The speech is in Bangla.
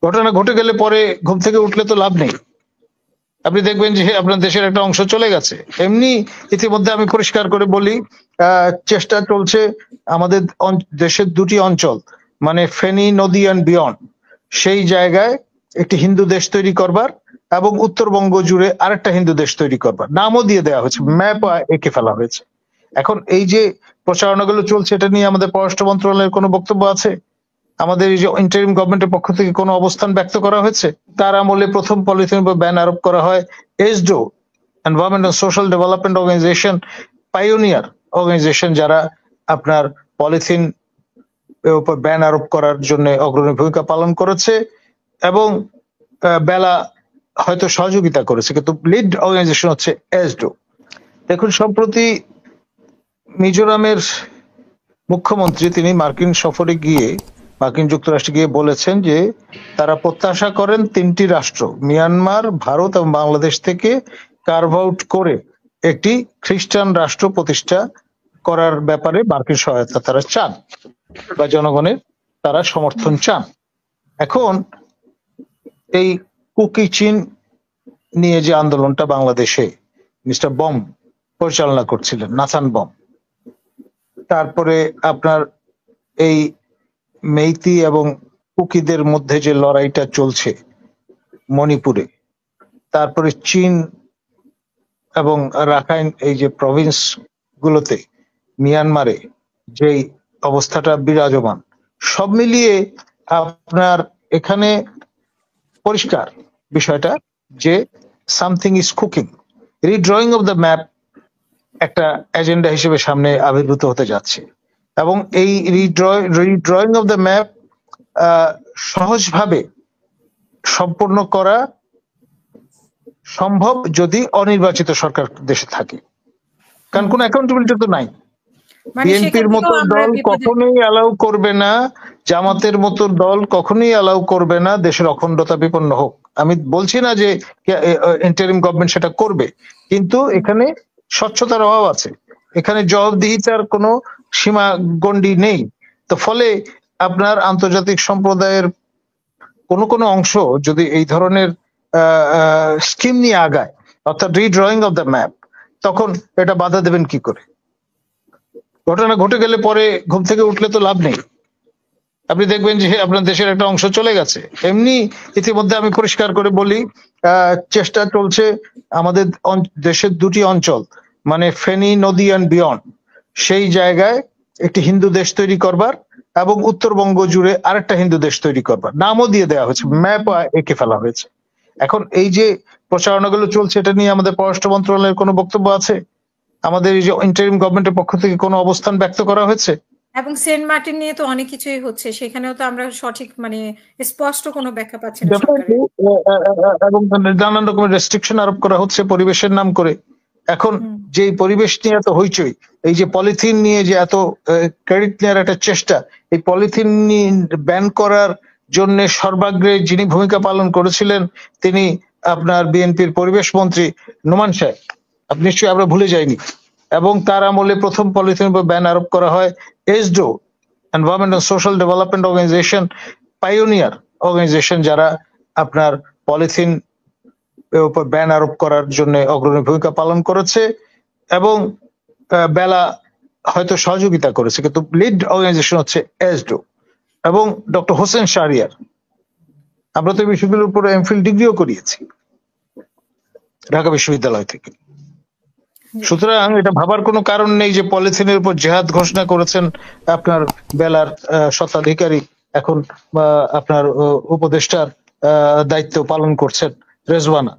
ঘটনা ঘটে গেলে পরে ঘুম থেকে উঠলে তো লাভ নেই। আপনি দেখবেন যে আপনার দেশের একটা অংশ চলে গেছে। এমনি ইতিমধ্যে আমি পরিষ্কার করে বলি, চেষ্টা চলছে আমাদের দেশের দুটি অঞ্চল, মানে ফেনী নদী অ্যান্ড বিয়ন্ড, সেই জায়গায় একটি হিন্দু দেশ তৈরি করবার এবং উত্তরবঙ্গ জুড়ে আরেকটা হিন্দু দেশ তৈরি করবার নামও দিয়ে দেওয়া হয়েছে, ম্যাপ এঁকে ফেলা হয়েছে। এখন এই যে প্রচারণাগুলো চলছে, এটা নিয়ে আমাদের পররাষ্ট্র মন্ত্রণালয়ের কোনো বক্তব্য আছে? আমাদের এই যে ইন্টারিম গভর্নমেন্টের পক্ষ থেকে কোনো অবস্থান ব্যক্ত করা হয়েছে? তার আমলে প্রথম পলিথিন উপর ব্যান আরোপ করা হয় ESDO, environment and social development organization, pioneer organization, যারা আপনার পলিথিন উপর ব্যান আরোপ করার জন্য অগ্রণী ভূমিকা পালন করেছে এবং বেলা হয়তো সহযোগিতা করেছে, কিন্তু লিড অর্গানাইজেশন হচ্ছে এসডো। দেখুন, সম্প্রতি মিজোরামের মুখ্যমন্ত্রী তিনি মার্কিন সফরে গিয়ে, মার্কিন যুক্তরাষ্ট্রে গিয়ে বলেছেন যে তারা প্রত্যাশা করেন তিনটি রাষ্ট্র, মিয়ানমার, ভারত এবং বাংলাদেশ থেকে কার্ভ আউট করে একটি খ্রিস্টান রাষ্ট্র প্রতিষ্ঠা করার ব্যাপারে মার্কিন সহায়তা তারা চান বা জনগণের তারা সমর্থন চান। এখন এই কুকি চীন নিয়ে যে আন্দোলনটা বাংলাদেশে মিস্টার বম পরিচালনা করছিলেন, নাথান বম, তারপরে আপনার এই মেইতি এবং কুকিদের মধ্যে যে লড়াইটা চলছে মণিপুরে, তারপরে চীন এবং রাখাইন এই যে প্রভিন্স গুলোতে, মিয়ানমারে যেই অবস্থাটা বিরাজমান, সব মিলিয়ে আপনার এখানে পরিষ্কার বিষয়টা যে something is cooking. রিড্রয়িং of the map একটা এজেন্ডা হিসেবে সামনে আবির্ভূত হতে যাচ্ছে এবং এই রিড্রয়িং অফ দ্য ম্যাপ সহজভাবে সম্পূর্ণ করা সম্ভব যদি অনির্বাচিত সরকার দেশে থাকে, কারণ কোনো অ্যাকাউন্টেবিলিটি তো নাই। বিএনপির মতো দল কখনোই অ্যালাউ করবে না, জামাতের মতো দল কখনোই অ্যালাউ করবে না দেশের অখণ্ডতা বিপন্ন হোক। আমি বলছি না যে ইন্টারিম গভর্নমেন্ট সেটা করবে, কিন্তু এখানে স্বচ্ছতার অভাব আছে, এখানে জবাবদিহিতার কোনো সীমা গণ্ডি নেই। তো ফলে আপনার আন্তর্জাতিক সম্প্রদায়ের কোনো কোনো অংশ যদি এই ধরনের স্কিম নিয়ে আগায়, অর্থাৎ রিড্রয়িং অফ দ্য ম্যাপ, তখন এটা বাধা দেবেন কি করে? ঘটনা ঘটে গেলে পরে ঘুম থেকে উঠলে তো লাভ নেই। আপনি দেখবেন যে আপনার দেশের একটা অংশ চলে গেছে। এমনি ইতিমধ্যে আমি পরিষ্কার করে বলি, চেষ্টা চলছে আমাদের দেশের দুটি অঞ্চল, মানে ফেনী নদী অ্যান্ড বিয়ন্ড, সেই জায়গায় একটি হিন্দু দেশ তৈরি করবার এবং উত্তরবঙ্গ জুড়ে আরেকটা হিন্দু দেশ তৈরি করবার নামও দিয়ে দেওয়া হয়েছে, ম্যাপ এঁকে ফেলা হয়েছে। এখন এই যে প্রচারণাগুলো চলছে, এটা নিয়ে আমাদের পররাষ্ট্র মন্ত্রণালয়ের কোনো বক্তব্য আছে? আমাদের এই যে ইন্টারিম গভর্নমেন্টের পক্ষ থেকে কোনো অবস্থান ব্যক্ত করা হয়েছে? এবং সেন্ট মার্টিন নিয়ে তো অনেক কিছুই হচ্ছে, সেখানেও তো আমরা সঠিক মানে স্পষ্ট কোনো ব্যাখ্যা পাচ্ছি না সরকারের। এবং নানান রকমের রেস্ট্রিকশন আরোপ করা হচ্ছে পরিবেশের নাম করে। এখন যে পরিবেশ নিয়ে এত হইচই, এই যে পলিথিন নিয়ে যে এত ক্রেডিট নেওয়ার একটা চেষ্টা, এই পলিথিন ব্যান করার জন্য সর্বাগ্রে যিনি ভূমিকা পালন করেছিলেন তিনি আপনার বিএনপির পরিবেশ মন্ত্রী নোমান সাহেব, আপনি নিশ্চয়ই আমরা ভুলে যাইনি। এবং তার আমলে প্রথম পলিথিন উপর ব্যান আরোপ করা হয় ESDO, environment and social development organization, pioneer organization, যারা আপনার পলিথিন উপর ব্যান আরোপ করার জন্য অগ্রণী ভূমিকা পালন করেছে এবং বেলা হয়তো সহযোগিতা করেছে, কিন্তু লিড অর্গানাইজেশন হচ্ছে এসডো। এবং ডক্টর হোসেন শাহরিয়ার, আমরা তো এই বিষয়গুলোর উপরে এমফিল ডিগ্রিও করিয়েছি ঢাকা বিশ্ববিদ্যালয় থেকে। সুতরাং এটা ভাবার কোনো কারণ নেই যে পলিথিনের উপর জেহাদ ঘোষণা করেছেন আপনার বেলার স্বত্বাধিকারী, এখন আপনার উপদেষ্টার দায়িত্ব পালন করছেন রেজওয়ানা।